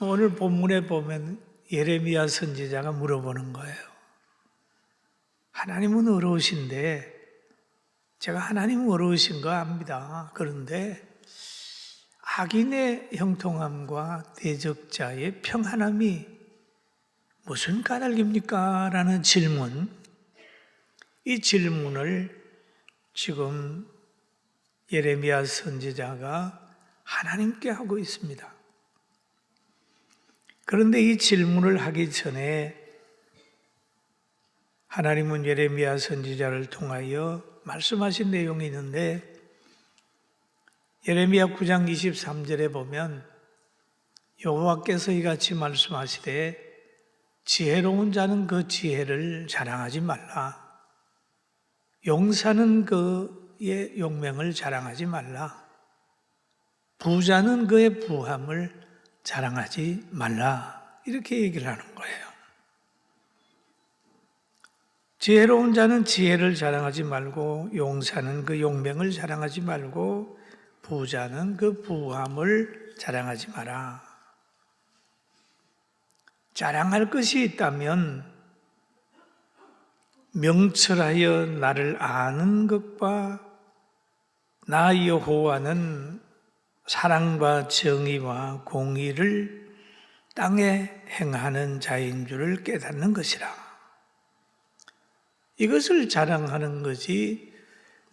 오늘 본문에 보면 예레미야 선지자가 물어보는 거예요. 하나님은 어려우신데, 제가 하나님은 어려우신 거 압니다. 그런데 악인의 형통함과 대적자의 평안함이 무슨 까닭입니까? 라는 질문, 이 질문을 지금 예레미야 선지자가 하나님께 하고 있습니다. 그런데 이 질문을 하기 전에 하나님은 예레미야 선지자를 통하여 말씀하신 내용이 있는데, 예레미야 9장 23절에 보면 여호와께서 이같이 말씀하시되 지혜로운 자는 그 지혜를 자랑하지 말라. 용사는 그의 용맹을 자랑하지 말라. 부자는 그의 부함을 자랑하지 말라. 이렇게 얘기를 하는 거예요. 지혜로운 자는 지혜를 자랑하지 말고, 용사는 그 용맹을 자랑하지 말고, 부자는 그 부함을 자랑하지 마라. 자랑할 것이 있다면 명철하여 나를 아는 것과 나 여호와는 사랑과 정의와 공의를 땅에 행하는 자인 줄을 깨닫는 것이라. 이것을 자랑하는 것이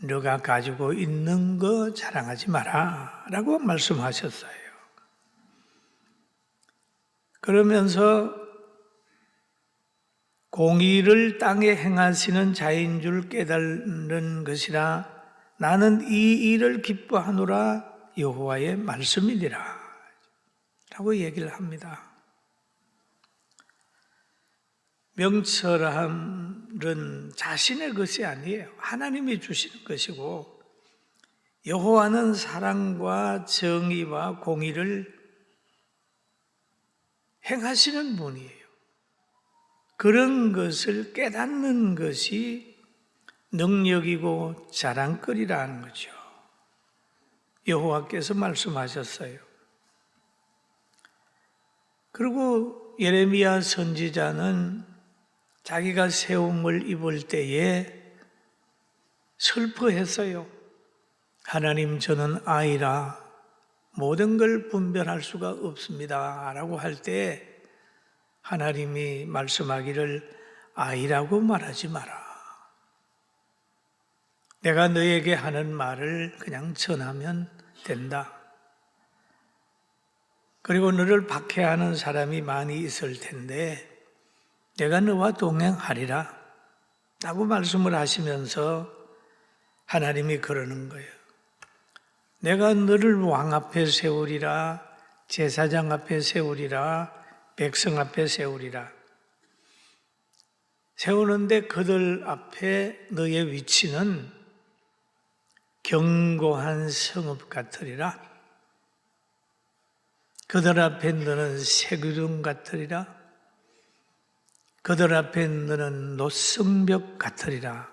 너가 가지고 있는 거 자랑하지 마라 라고 말씀하셨어요. 그러면서 공의를 땅에 행하시는 자인 줄 깨닫는 것이라. 나는 이 일을 기뻐하노라 여호와의 말씀이니라 라고 얘기를 합니다. 명철함은 자신의 것이 아니에요. 하나님이 주시는 것이고, 여호와는 사랑과 정의와 공의를 행하시는 분이에요. 그런 것을 깨닫는 것이 능력이고 자랑거리라는 거죠. 여호와께서 말씀하셨어요. 그리고 예레미야 선지자는 자기가 세움을 입을 때에 슬퍼했어요. 하나님, 저는 아이라 모든 걸 분별할 수가 없습니다 라고 할 때 하나님이 말씀하기를 아이라고 말하지 마라. 내가 너에게 하는 말을 그냥 전하면 된다. 그리고 너를 박해하는 사람이 많이 있을 텐데 내가 너와 동행하리라 라고 말씀을 하시면서 하나님이 그러는 거예요. 내가 너를 왕 앞에 세우리라, 제사장 앞에 세우리라, 백성 앞에 세우리라. 세우는데 그들 앞에 너의 위치는 견고한 성읍 같으리라. 그들 앞에 너는 새기둥 같으리라. 그들 앞에 너는 노성벽 같으리라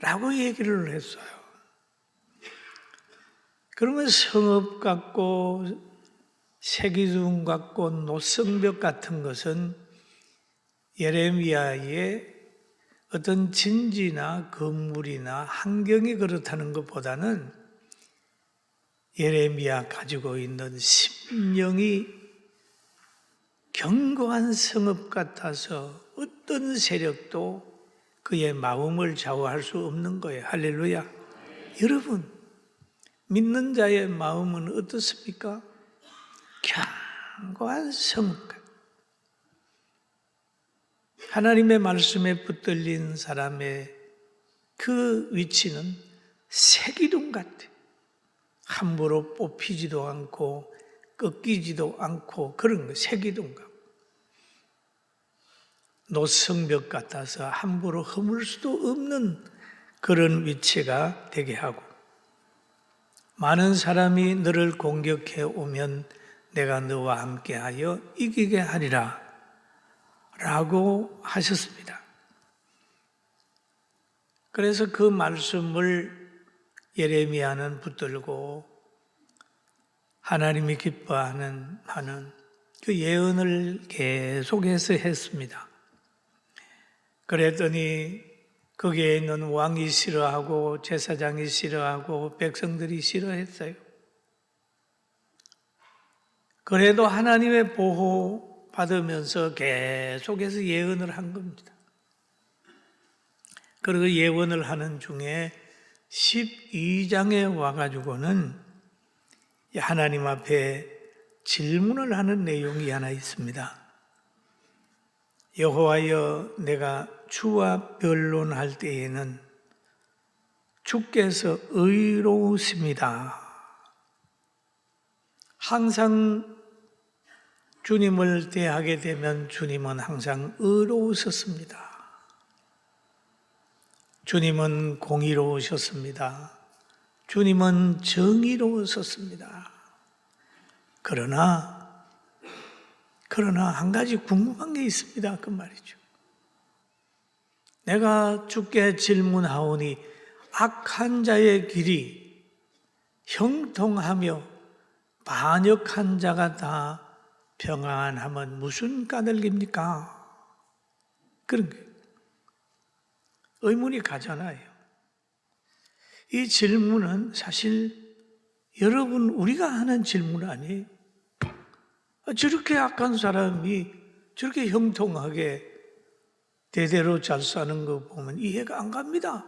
라고 얘기를 했어요. 그러면 성읍 같고 새기둥 같고 노성벽 같은 것은 예레미야의 어떤 진지나 건물이나 환경이 그렇다는 것보다는 예레미야 가지고 있는 심령이 견고한 성읍 같아서 어떤 세력도 그의 마음을 좌우할 수 없는 거예요. 할렐루야. 여러분, 믿는 자의 마음은 어떻습니까? 견고한 성읍 같아요. 하나님의 말씀에 붙들린 사람의 그 위치는 새기둥 같아요. 함부로 뽑히지도 않고 꺾이지도 않고 그런 거예요. 새기둥 같고 노성벽 같아서 함부로 허물 수도 없는 그런 위치가 되게 하고, 많은 사람이 너를 공격해 오면 내가 너와 함께하여 이기게 하리라 라고 하셨습니다. 그래서 그 말씀을 예레미야는 붙들고 하나님이 기뻐하는 그 예언을 계속해서 했습니다. 그랬더니 거기에 있는 왕이 싫어하고 제사장이 싫어하고 백성들이 싫어했어요. 그래도 하나님의 보호 받으면서 계속해서 예언을 한 겁니다. 그리고 예언을 하는 중에 12장에 와가지고는 하나님 앞에 질문을 하는 내용이 하나 있습니다. 여호와여, 내가 주와 변론할 때에는 주께서 의로우십니다. 항상 주님을 대하게 되면 주님은 항상 의로우셨습니다. 주님은 공의로우셨습니다. 주님은 정의로우셨습니다. 그러나 한 가지 궁금한 게 있습니다. 그 말이죠. 내가 주께 질문하오니 악한 자의 길이 형통하며 반역한 자가 다 평안하면 무슨 까닭입니까? 그런 거예요. 의문이 가잖아요. 이 질문은 사실 여러분 우리가 하는 질문 아니에요. 저렇게 악한 사람이 저렇게 형통하게 대대로 잘 사는 거 보면 이해가 안 갑니다.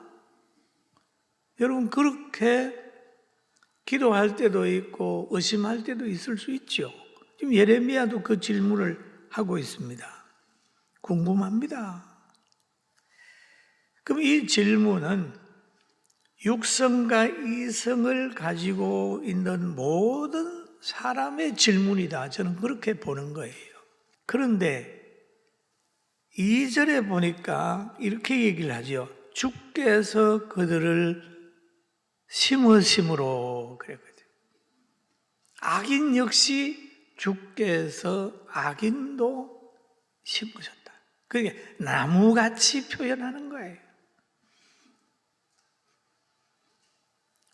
여러분 그렇게 기도할 때도 있고 의심할 때도 있을 수 있죠. 지금 예레미야도 그 질문을 하고 있습니다. 궁금합니다. 그럼 이 질문은 육성과 이성을 가지고 있는 모든 사람의 질문이다. 저는 그렇게 보는 거예요. 그런데 2절에 보니까 이렇게 얘기를 하죠. 주께서 그들을 심으심으로 그랬거든요. 악인 역시 주께서 악인도 심으셨다. 그게 나무같이 표현하는 거예요.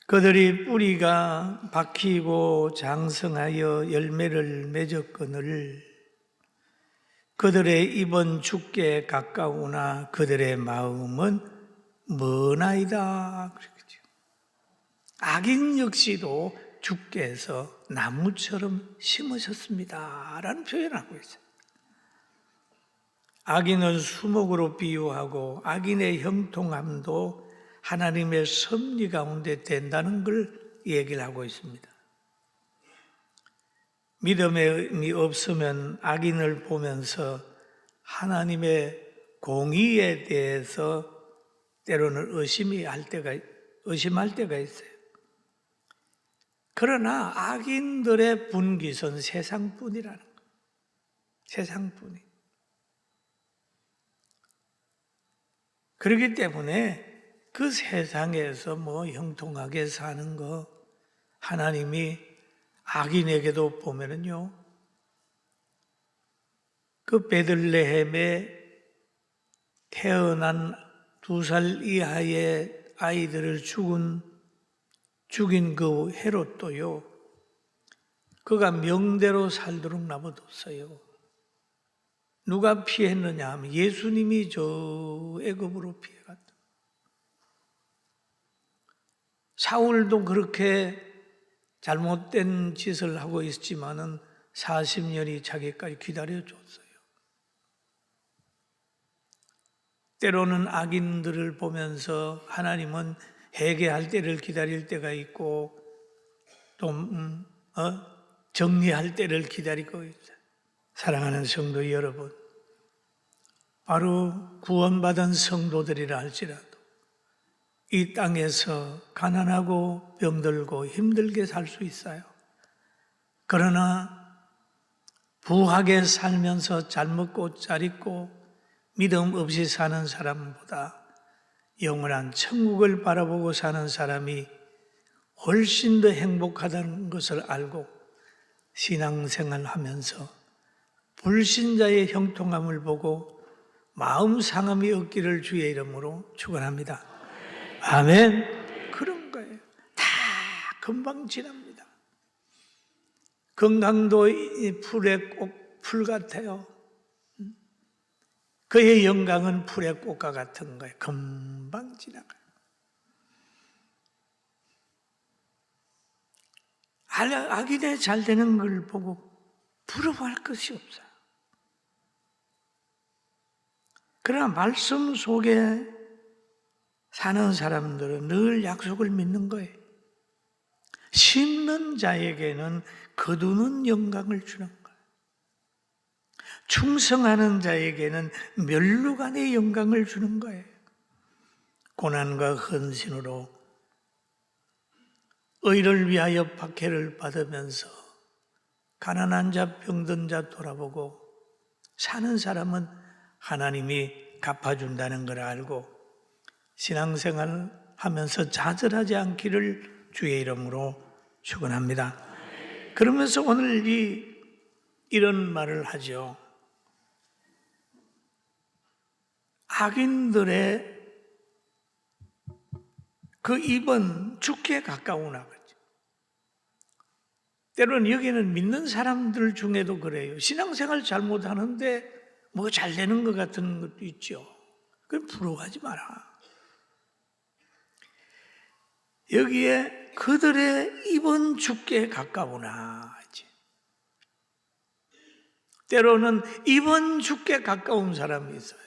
그들이 뿌리가 박히고 장성하여 열매를 맺었거늘 그들의 입은 주께 가까우나 그들의 마음은 머나이다. 그렇죠. 악인 역시도 주께서 나무처럼 심으셨습니다. 라는 표현을 하고 있어요. 악인은 수목으로 비유하고 악인의 형통함도 하나님의 섭리 가운데 된다는 걸 얘기를 하고 있습니다. 믿음이 없으면 악인을 보면서 하나님의 공의에 대해서 때로는 의심할 때가 있어요. 그러나 악인들의 분깃은 세상뿐이라는 거예요. 세상뿐이. 그렇기 때문에 그 세상에서 형통하게 사는 거 하나님이 악인에게도 보면은요, 그 베들레헴에 태어난 2살 이하의 아이들을 죽인 그 헤롯도요, 그가 명대로 살도록 놔둬뒀어요. 누가 피했느냐 하면 예수님이 저 애굽으로 피해갔다. 사울도 그렇게 잘못된 짓을 하고 있지만은 40년이 자기까지 기다려줬어요. 때로는 악인들을 보면서 하나님은 회개할 때를 기다릴 때가 있고 또 정리할 때를 기다리고 있어요. 사랑하는 성도 여러분, 바로 구원받은 성도들이라 할지라도 이 땅에서 가난하고 병들고 힘들게 살 수 있어요. 그러나 부하게 살면서 잘 먹고 잘 입고 믿음 없이 사는 사람보다 영원한 천국을 바라보고 사는 사람이 훨씬 더 행복하다는 것을 알고 신앙생활을 하면서 불신자의 형통함을 보고 마음 상함이 없기를 주의 이름으로 축원합니다. 아멘. 그런 거예요. 다 금방 지납니다. 건강도 풀에 꼭 풀 같아요. 그의 영광은 풀의 꽃과 같은 거예요. 금방 지나가요. 악인의 잘 되는 걸 보고 부러워할 것이 없어요. 그러나 말씀 속에 사는 사람들은 늘 약속을 믿는 거예요. 심는 자에게는 거두는 영광을 주는 거예요. 충성하는 자에게는 멸류관의 영광을 주는 거예요. 고난과 헌신으로 의를 위하여 박해를 받으면서 가난한 자, 병든 자 돌아보고 사는 사람은 하나님이 갚아준다는 걸 알고 신앙생활을 하면서 좌절하지 않기를 주의 이름으로 축원합니다. 그러면서 오늘 이런 말을 하죠. 악인들의 그 입은 죽기에 가까우나 그렇죠. 때로는 여기는 믿는 사람들 중에도 그래요. 신앙생활 잘못하는데 뭐 잘 되는 것 같은 것도 있죠. 그럼 부러워하지 마라. 여기에 그들의 입은 죽기에 가까우나 하지. 때로는 입은 죽기에 가까운 사람이 있어요.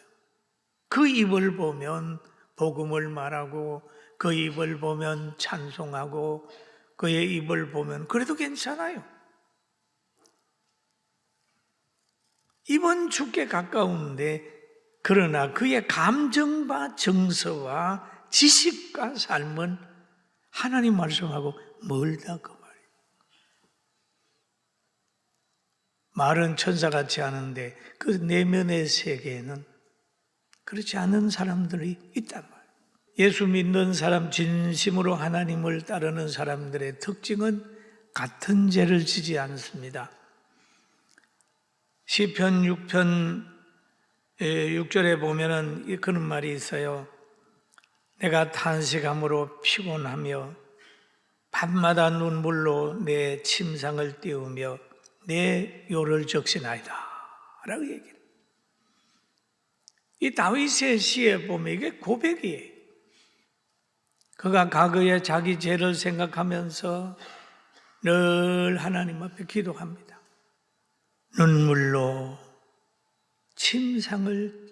그 입을 보면 복음을 말하고 그 입을 보면 찬송하고 그의 입을 보면 그래도 괜찮아요. 입은 죽기에 가까운데 그러나 그의 감정과 정서와 지식과 삶은 하나님 말씀하고 멀다 그 말이에요. 말은 천사같이 하는데 그 내면의 세계에는 그렇지 않은 사람들이 있단 말이에요. 예수 믿는 사람, 진심으로 하나님을 따르는 사람들의 특징은 같은 죄를 지지 않습니다. 시편 6편 6절에 보면은 그런 말이 있어요. 내가 탄식함으로 피곤하며 밤마다 눈물로 내 침상을 띄우며 내 요를 적시나이다 라고 얘기해요. 이 다윗의 시에 보면 이게 고백이에요. 그가 과거에 자기 죄를 생각하면서 늘 하나님 앞에 기도합니다. 눈물로 침상을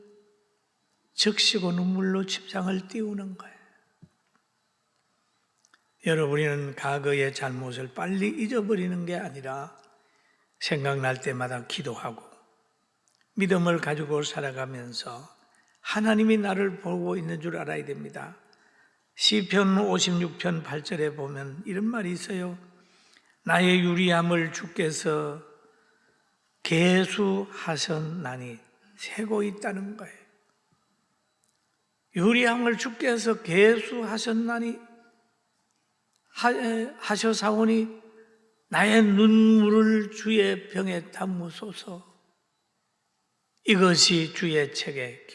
적시고 눈물로 침상을 띄우는 거예요. 여러분은 과거의 잘못을 빨리 잊어버리는 게 아니라 생각날 때마다 기도하고 믿음을 가지고 살아가면서 하나님이 나를 보고 있는 줄 알아야 됩니다. 시편 56편 8절에 보면 이런 말이 있어요. 나의 유리함을 주께서 계수하셨나니 세고 있다는 거예요. 유리함을 주께서 계수하셨나니 하셔사오니 나의 눈물을 주의 병에 담으소서. 이것이 주의 책에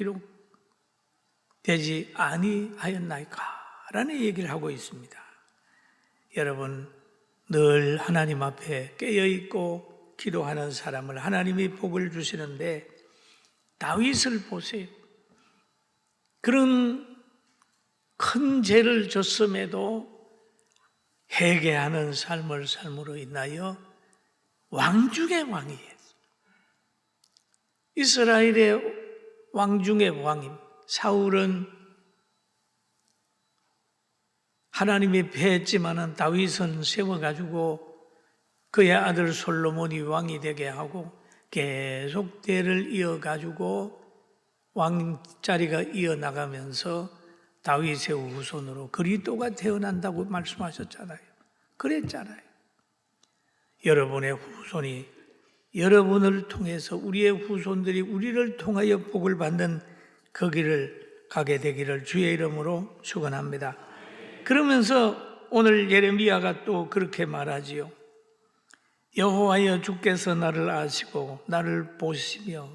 기록되지 아니하였나이까 라는 얘기를 하고 있습니다. 여러분 늘 하나님 앞에 깨어있고 기도하는 사람을 하나님이 복을 주시는데 다윗을 보세요. 그런 큰 죄를 졌음에도 회개하는 삶을 삶으로 인하여 왕 중의 왕이에요. 이스라엘의 왕 중의 왕임. 사울은 하나님이 패했지만은 다윗은 세워가지고 그의 아들 솔로몬이 왕이 되게 하고 계속 대를 이어가지고 왕자리가 이어나가면서 다윗의 후손으로 그리스도가 태어난다고 말씀하셨잖아요. 그랬잖아요. 여러분의 후손이 여러분을 통해서 우리의 후손들이 우리를 통하여 복을 받는 그 길을 가게 되기를 주의 이름으로 축원합니다. 그러면서 오늘 예레미야가 또 그렇게 말하지요. 여호와여 주께서 나를 아시고 나를 보시며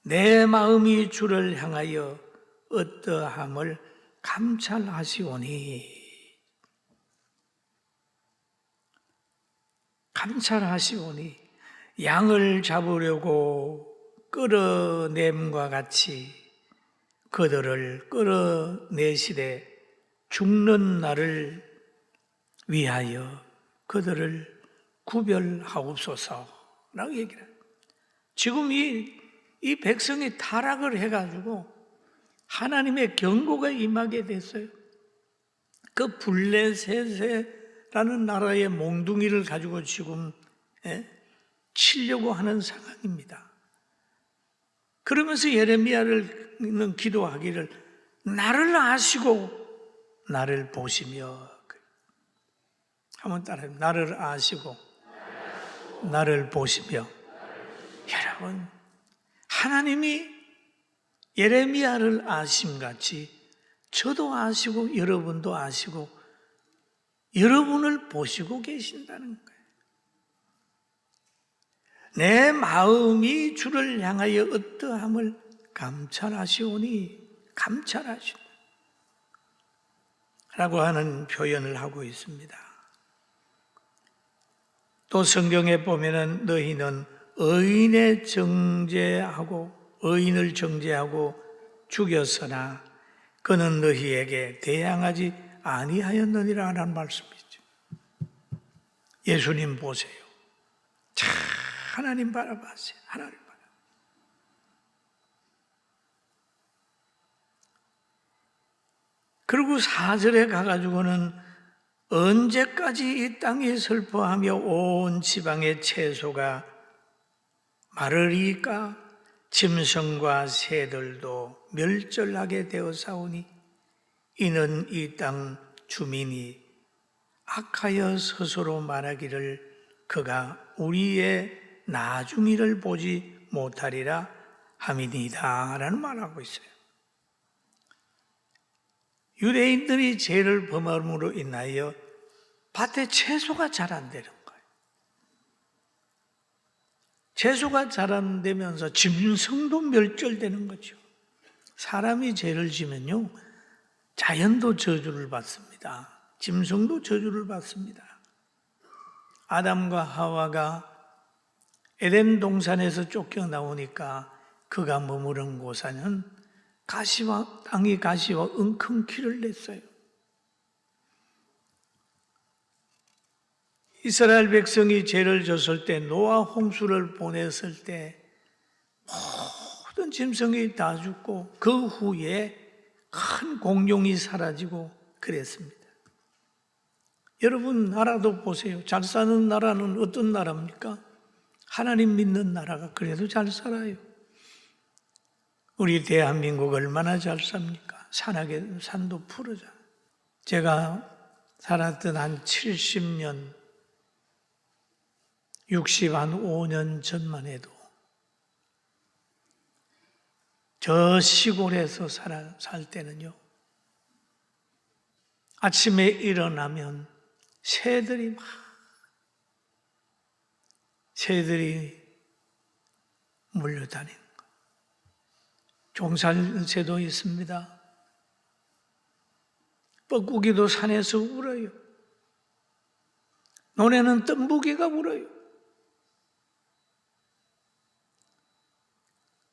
내 마음이 주를 향하여 어떠함을 감찰하시오니 감찰하시오니 양을 잡으려고 끌어냄과 같이 그들을 끌어내시되 죽는 날을 위하여 그들을 구별하옵소서라고 얘기를 해요. 지금 이 백성이 타락을 해가지고 하나님의 경고가 임하게 됐어요. 그 블레셋이라는 나라의 몽둥이를 가지고 지금 치려고 하는 상황입니다. 그러면서 예레미야는 기도하기를 나를 아시고 나를 보시며, 한번 따라해요. 나를 아시고 나를 보시며. 여러분, 하나님이 예레미야를 아심같이 저도 아시고 여러분도 아시고 여러분을 보시고 계신다는 거예요. 내 마음이 주를 향하여 어떠함을 감찰하시오니, 감찰하시오 라고 하는 표현을 하고 있습니다. 또 성경에 보면은 너희는 의인을 정죄하고 죽였으나 그는 너희에게 대항하지 아니하였느니라 라는 말씀이죠. 예수님 보세요. 자, 하나님 바라보세요. 하나님 바라보세요. 그리고 4절에 가가지고는 언제까지 이 땅이 슬퍼하며 온 지방의 채소가 마르리까? 짐승과 새들도 멸절하게 되어사오니 이는 이 땅 주민이 악하여 스스로 말하기를 그가 우리의 나중이를 보지 못하리라 함이니이다 라는 말을 하고 있어요. 유대인들이 죄를 범함으로 인하여 밭에 채소가 잘 안 되는 거예요. 채소가 잘 안 되면서 짐승도 멸절되는 거죠. 사람이 죄를 지면요, 자연도 저주를 받습니다. 짐승도 저주를 받습니다. 아담과 하와가 에덴 동산에서 쫓겨나오니까 그가 머무른 곳에는 땅이 가시와 엉겅퀴를 냈어요. 이스라엘 백성이 죄를 졌을 때, 노아 홍수를 보냈을 때 모든 짐승이 다 죽고 그 후에 큰 공룡이 사라지고 그랬습니다. 여러분 나라도 보세요. 잘 사는 나라는 어떤 나라입니까? 하나님 믿는 나라가 그래도 잘 살아요. 우리 대한민국 얼마나 잘 삽니까? 산도 푸르잖아요. 제가 살았던 한 70년, 65년 전만 해도 저 시골에서 살 때는요, 아침에 일어나면 새들이 물려다니는 거예요. 종살새도 있습니다. 뻐꾸기도 산에서 울어요. 논에는 뜸부기가 울어요.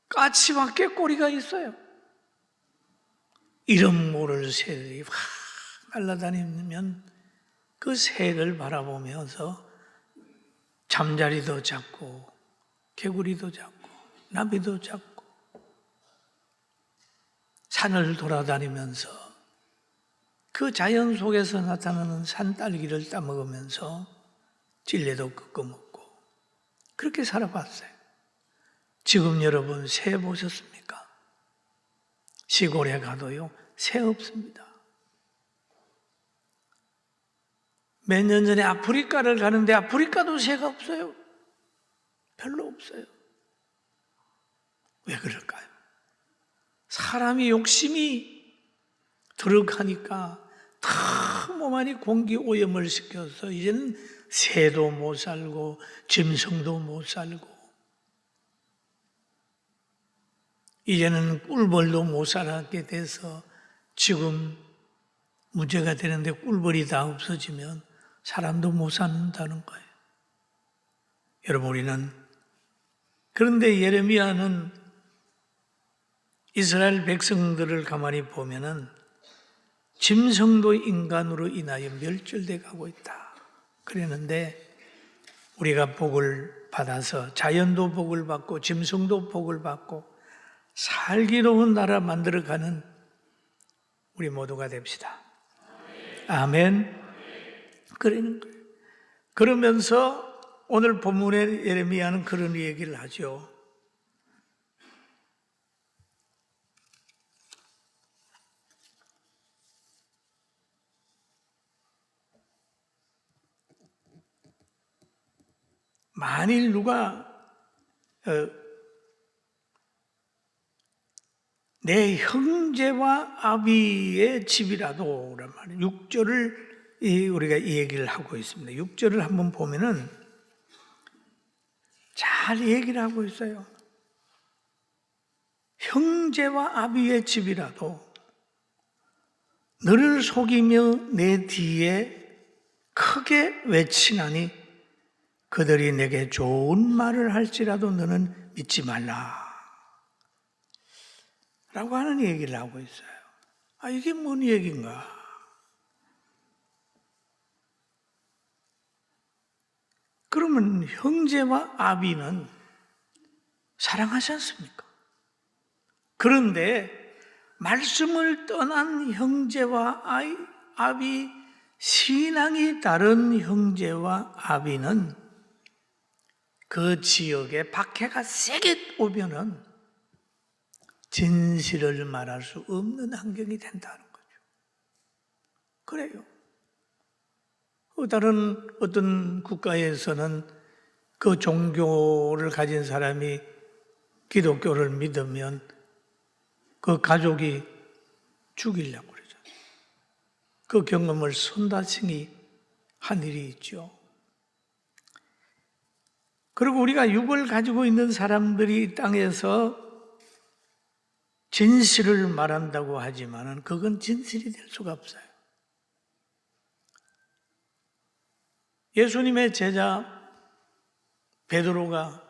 까치와 꾀꼬리가 있어요. 이름 모를 새들이 확 날아다니면 그 새를 바라보면서 잠자리도 잡고 개구리도 잡고 나비도 잡고 산을 돌아다니면서 그 자연 속에서 나타나는 산딸기를 따먹으면서 찔레도 끄고 먹고 그렇게 살아봤어요. 지금 여러분 새 보셨습니까? 시골에 가도요, 새 없습니다. 몇 년 전에 아프리카를 가는데 아프리카도 새가 없어요. 별로 없어요. 왜 그럴까요? 사람이 욕심이 들어가니까 다 몸 안에 공기 오염을 시켜서 이제는 새도 못 살고 짐승도 못 살고 이제는 꿀벌도 못 살게 돼서 지금 문제가 되는데 꿀벌이 다 없어지면 사람도 못 산다는 거예요. 여러분, 우리는 그런데 예레미야는 이스라엘 백성들을 가만히 보면은 짐승도 인간으로 인하여 멸절돼 가고 있다 그랬는데, 우리가 복을 받아서 자연도 복을 받고 짐승도 복을 받고 살기로운 나라 만들어가는 우리 모두가 됩시다. 아멘. 그러는 거예요. 그러면서 오늘 본문의 예레미야는 그런 얘기를 하죠. 만일 누가 내 형제와 아비의 집이라도 란 말이에요. 6절을 우리가 이 얘기를 하고 있습니다. 6절을 한번 보면은 잘 얘기를 하고 있어요. 형제와 아비의 집이라도 너를 속이며 내 뒤에 크게 외치나니 그들이 내게 좋은 말을 할지라도 너는 믿지 말라 라고 하는 얘기를 하고 있어요. 이게 뭔 얘기인가? 그러면 형제와 아비는 사랑하지 않습니까? 그런데 말씀을 떠난 형제와 아비, 신앙이 다른 형제와 아비는 그 지역에 박해가 세게 오면은 진실을 말할 수 없는 환경이 된다는 거죠. 그래요. 다른 어떤 국가에서는 그 종교를 가진 사람이 기독교를 믿으면 그 가족이 죽이려고 그러잖아요. 그 경험을 선다층이 한 일이 있죠. 그리고 우리가 육을 가지고 있는 사람들이 이 땅에서 진실을 말한다고 하지만은 그건 진실이 될 수가 없어요. 예수님의 제자 베드로가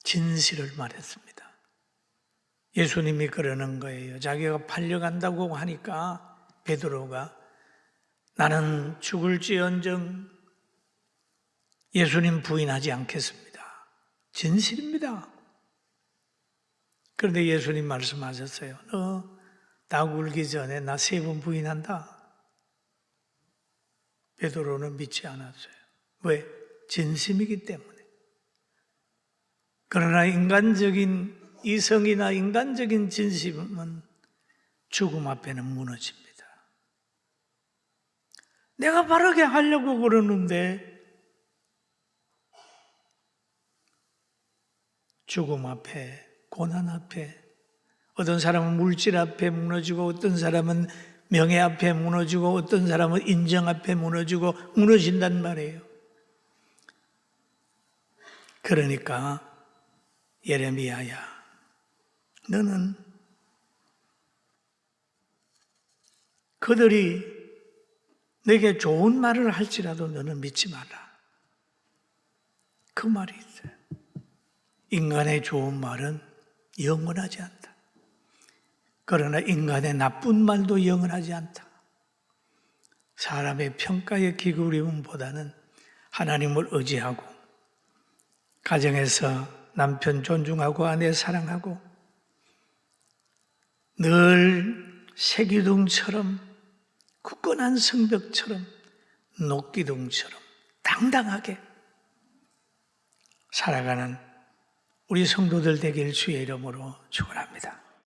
진실을 말했습니다. 예수님이 그러는 거예요. 자기가 팔려간다고 하니까 베드로가 나는 죽을지언정 예수님 부인하지 않겠습니다. 진실입니다. 그런데 예수님 말씀하셨어요. 너 나 굴기 전에 나 3번 부인한다. 베드로는 믿지 않았어요. 왜? 진심이기 때문에. 그러나 인간적인 이성이나 인간적인 진심은 죽음 앞에는 무너집니다. 내가 바르게 하려고 그러는데 죽음 앞에, 고난 앞에, 어떤 사람은 물질 앞에 무너지고 어떤 사람은 명예 앞에 무너지고 어떤 사람은 인정 앞에 무너지고 무너진단 말이에요. 그러니까 예레미야야, 너는 그들이 내게 좋은 말을 할지라도 너는 믿지 마라. 그 말이 있어요. 인간의 좋은 말은 영원하지 않다. 그러나 인간의 나쁜 말도 영원하지 않다. 사람의 평가에 기울임보다는 하나님을 의지하고 가정에서 남편 존중하고 아내 사랑하고 늘 새기둥처럼 굳건한 성벽처럼 녹기둥처럼 당당하게 살아가는 우리 성도들 되길 주의 이름으로 축원합니다.